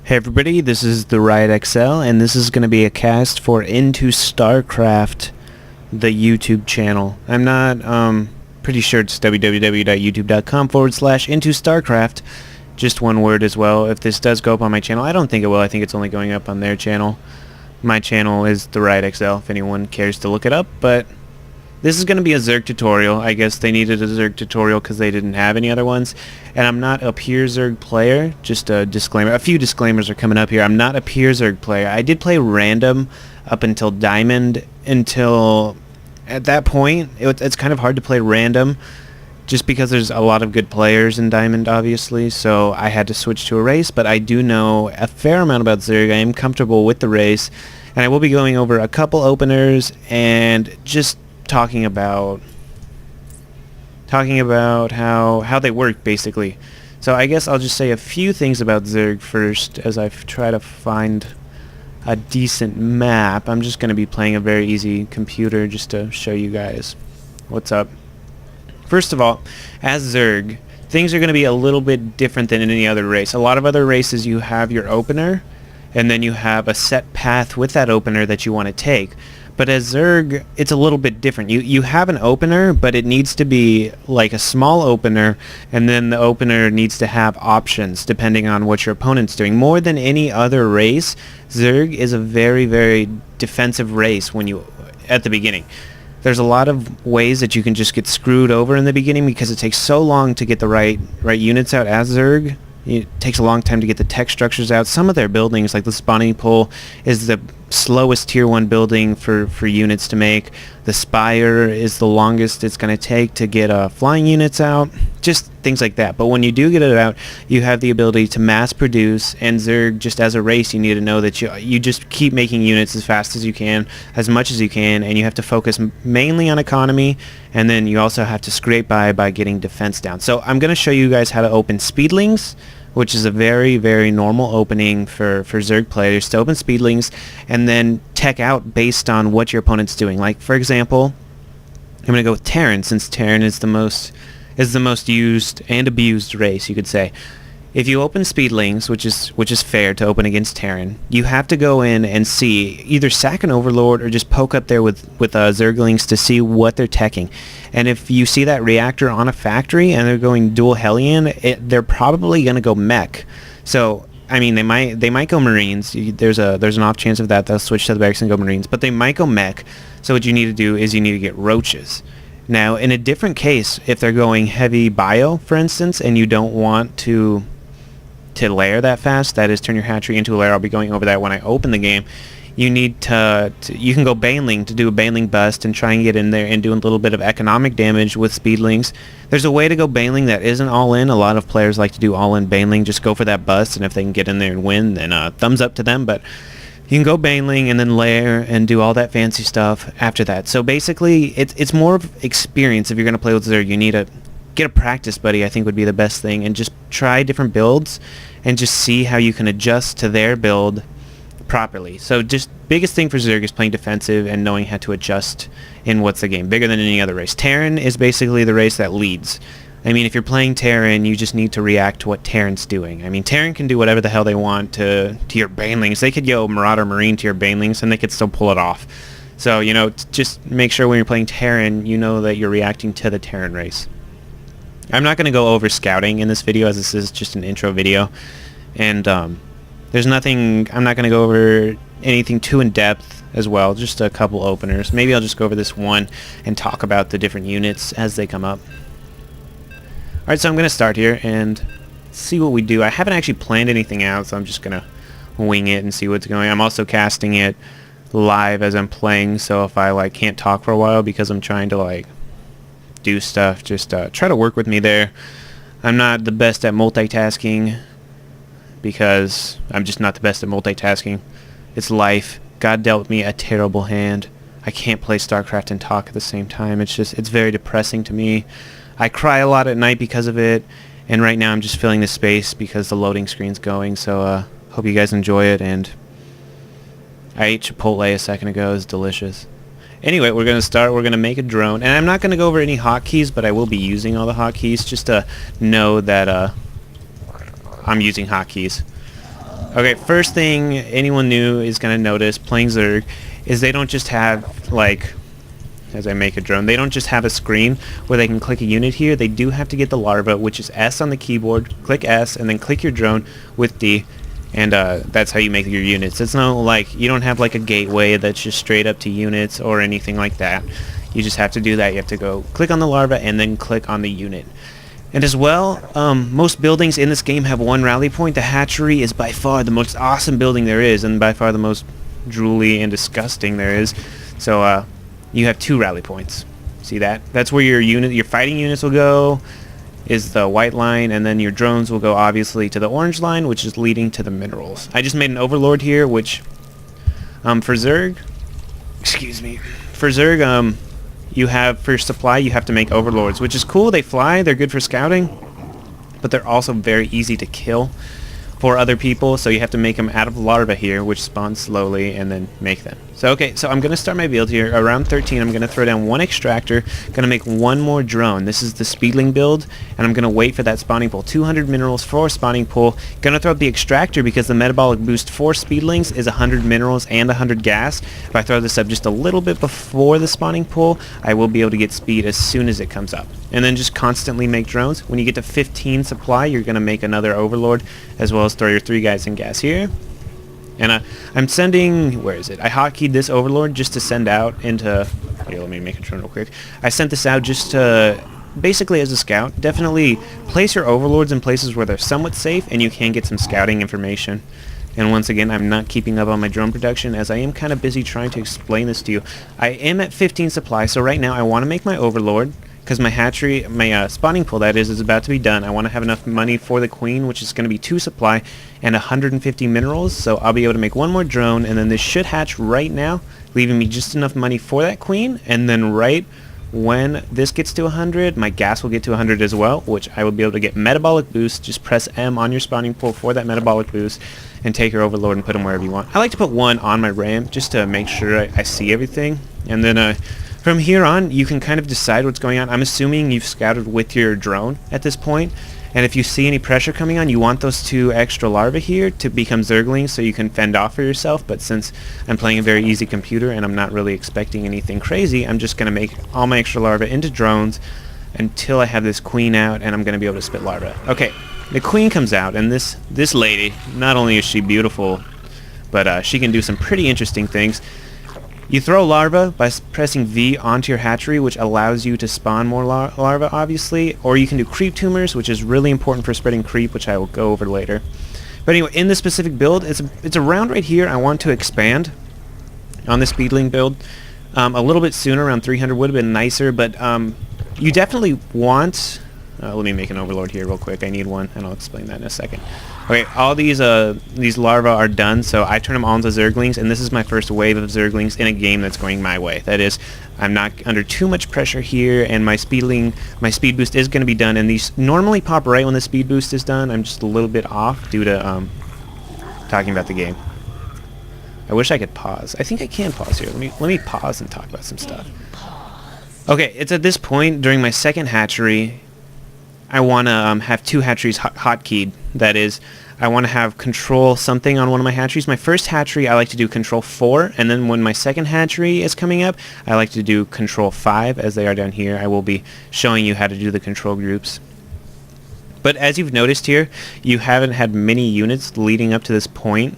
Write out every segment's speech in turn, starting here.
Hey everybody, this is TheRiotXL, and this is going to be a cast for Into Starcraft, the YouTube channel. I'm not pretty sure it's www.youtube.com/IntoStarcraft, just one word as well. If this does go up on my channel, I don't think it will. I think it's only going up on their channel. My channel is TheRiotXL, if anyone cares to look it up, but this is going to be a Zerg tutorial. I guess they needed a Zerg tutorial because they didn't have any other ones. And I'm not a pure Zerg player. Just a disclaimer. A few disclaimers are coming up here. I'm not a pure Zerg player. I did play random up until Diamond. Until at that point, it's kind of hard to play random just because there's a lot of good players in Diamond, obviously. So I had to switch to a race. But I do know a fair amount about Zerg. I am comfortable with the race. And I will be going over a couple openers and just talking about how they work, basically. So I guess I'll just say a few things about Zerg first as I try to find a decent map. I'm just going to be playing a very easy computer just to show you guys what's up. First of all, as Zerg, things are going to be a little bit different than in any other race. A lot of other races, you have your opener and then you have a set path with that opener that you want to take. But as Zerg, it's a little bit different. You have an opener, but it needs to be like a small opener, and then the opener needs to have options depending on what your opponent's doing. More than any other race, Zerg is a very, very defensive race at the beginning. There's a lot of ways that you can just get screwed over in the beginning because it takes so long to get the right units out as Zerg. It takes a long time to get the tech structures out. Some of their buildings, like the spawning pool, is the slowest tier 1 building for units to make. The spire is the longest it's going to take to get flying units out. Just things like that. But when you do get it out, you have the ability to mass produce. And Zerg, just as a race, you need to know that you just keep making units as fast as you can, as much as you can, and you have to focus mainly on economy. And then you also have to scrape by getting defense down. So I'm going to show you guys how to open speedlings, which is a very, very normal opening for Zerg players to open speedlings and then tech out based on what your opponent's doing. Like, for example, I'm going to go with Terran, since Terran is the most used and abused race, you could say. If you open speedlings, which is fair to open against Terran, you have to go in and see, either sack an overlord or just poke up there with Zerglings to see what they're teching. And if you see that reactor on a factory and they're going dual Hellion, they're probably going to go mech. So I mean, they might go Marines. There's an off chance of that. They'll switch to the barracks and go Marines, but they might go mech. So what you need to do is you need to get roaches. Now, in a different case, if they're going heavy bio, for instance, and you don't want to layer that fast, that is, turn your hatchery into a layer. I'll be going over that when I open the game. You need you can go Baneling to do a Baneling bust and try and get in there and do a little bit of economic damage with speedlings. There's a way to go Baneling that isn't all in. A lot of players like to do all in Baneling. Just go for that bust, and if they can get in there and win, then thumbs up to them. But you can go Baneling and then layer and do all that fancy stuff after that. So basically, it's more of experience. If you're going to play with Zerg, you need to get a practice buddy, I think would be the best thing, and just try different builds and just see how you can adjust to their build properly. So just biggest thing for Zerg is playing defensive and knowing how to adjust in what's the game, bigger than any other race. Terran is basically the race that leads. I mean, if you're playing Terran, you just need to react to what Terran's doing. I mean, Terran can do whatever the hell they want to your Banelings. They could go Marauder Marine to your Banelings and they could still pull it off. So, just make sure when you're playing Terran, you know that you're reacting to the Terran race. I'm not going to go over scouting in this video, as this is just an intro video, and there's nothing. I'm not going to go over anything too in depth as well, just a couple openers. Maybe I'll just go over this one and talk about the different units as they come up. Alright, so I'm going to start here and see what we do. I haven't actually planned anything out, so I'm just going to wing it and see what's going on. I'm also casting it live as I'm playing, so if I can't talk for a while because I'm trying to do stuff, just try to work with me there. I'm not the best at multitasking because I'm just not the best at multitasking. It's life. God dealt me a terrible hand. I can't play Starcraft and talk at the same time. It's very depressing to me. I cry a lot at night because of it, and right now I'm just filling the space because the loading screen's going, so hope you guys enjoy it. And I ate Chipotle a second ago. It's delicious. Anyway, we're going to start. We're going to make a drone. And I'm not going to go over any hotkeys, but I will be using all the hotkeys just to know that I'm using hotkeys. Okay, first thing anyone new is going to notice playing Zerg is they don't just have, like, as I make a drone, they don't just have a screen where they can click a unit here. They do have to get the larva, which is S on the keyboard. Click S, and then click your drone with D, and that's how you make your units. It's not like, you don't have like a gateway that's just straight up to units or anything like that. You just have to do that. You have to go click on the larva and then click on the unit. And as well, most buildings in this game have one rally point. The hatchery is by far the most awesome building there is, and by far the most drooly and disgusting there is. So you have 2 rally points. See that? That's where your fighting units will go, is the white line, and then your drones will go obviously to the orange line, which is leading to the minerals. I just made an overlord here, which for Zerg, you have, for supply, you have to make overlords, which is cool. They fly, they're good for scouting, but they're also very easy to kill for other people, so you have to make them out of larva here, which spawn slowly, and then make them. So okay, so I'm going to start my build here. Around 13, I'm going to throw down 1 extractor, going to make 1 more drone. This is the speedling build, and I'm going to wait for that spawning pool. 200 minerals for spawning pool. Going to throw up the extractor because the metabolic boost for speedlings is 100 minerals and 100 gas. If I throw this up just a little bit before the spawning pool, I will be able to get speed as soon as it comes up. And then just constantly make drones. When you get to 15 supply, you're going to make another overlord, as well as throw your 3 guys in gas here. And I'm sending, where is it? I hotkeyed this overlord just to send out into, here, let me make a drone real quick. I sent this out just to, basically as a scout. Definitely place your overlords in places where they're somewhat safe and you can get some scouting information. And once again, I'm not keeping up on my drone production as I am kind of busy trying to explain this to you. I am at 15 supply, so right now I want to make my overlord, because my hatchery, my spawning pool that is about to be done. I want to have enough money for the queen, which is going to be 2 supply and 150 minerals, so I'll be able to make 1 more drone, and then this should hatch right now, leaving me just enough money for that queen, and then right when this gets to 100, my gas will get to 100 as well, which I will be able to get metabolic boost. Just press M on your spawning pool for that metabolic boost, and take your overlord and put them wherever you want. I like to put 1 on my ramp just to make sure I see everything, and then from here on, you can kind of decide what's going on. I'm assuming you've scouted with your drone at this point, and if you see any pressure coming on, you want those 2 extra larvae here to become Zerglings so you can fend off for yourself. But since I'm playing a very easy computer and I'm not really expecting anything crazy, I'm just going to make all my extra larvae into drones until I have this queen out, and I'm going to be able to spit larvae. Okay, the queen comes out, and this lady, not only is she beautiful, but she can do some pretty interesting things. You throw larvae by pressing V onto your hatchery, which allows you to spawn more larvae, obviously, or you can do creep tumors, which is really important for spreading creep, which I will go over later. But anyway, in this specific build, it's around right here. I want to expand on the speedling build a little bit sooner. Around 300 would have been nicer, but you definitely want... let me make an overlord here real quick. I need 1, and I'll explain that in a second. Okay, all these larvae are done, so I turn them all into Zerglings, and this is my first wave of Zerglings in a game that's going my way. That is, I'm not under too much pressure here, and my speed boost is going to be done, and these normally pop right when the speed boost is done. I'm just a little bit off due to talking about the game. I wish I could pause. I think I can pause here. Let me pause and talk about some stuff. Okay, it's at this point during my second hatchery, I want to have 2 hatcheries hotkeyed. That is, I want to have control something on one of my hatcheries. My first hatchery, I like to do control 4, and then when my second hatchery is coming up, I like to do control 5, as they are down here. I will be showing you how to do the control groups. But as you've noticed here, you haven't had many units leading up to this point.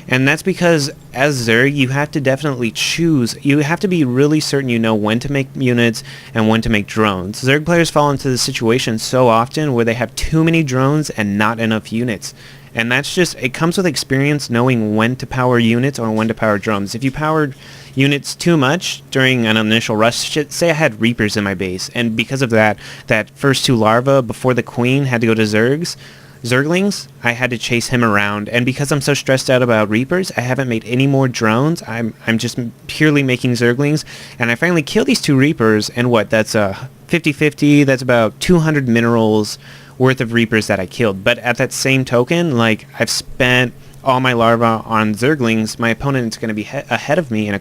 And that's because, as Zerg, you have to definitely choose. You have to be really certain you know when to make units and when to make drones. Zerg players fall into this situation so often where they have too many drones and not enough units. And that's just, it comes with experience knowing when to power units or when to power drones. If you powered units too much during an initial rush, say I had Reapers in my base, and because of that first 2 larvae before the queen had to go to Zerglings, I had to chase him around, and because I'm so stressed out about Reapers, I haven't made any more drones. I'm just purely making Zerglings, and I finally killed these 2 Reapers, and what, that's 50-50, that's about 200 minerals worth of Reapers that I killed. But at that same token, like, I've spent all my larvae on Zerglings. My opponent is going to be ahead of me in a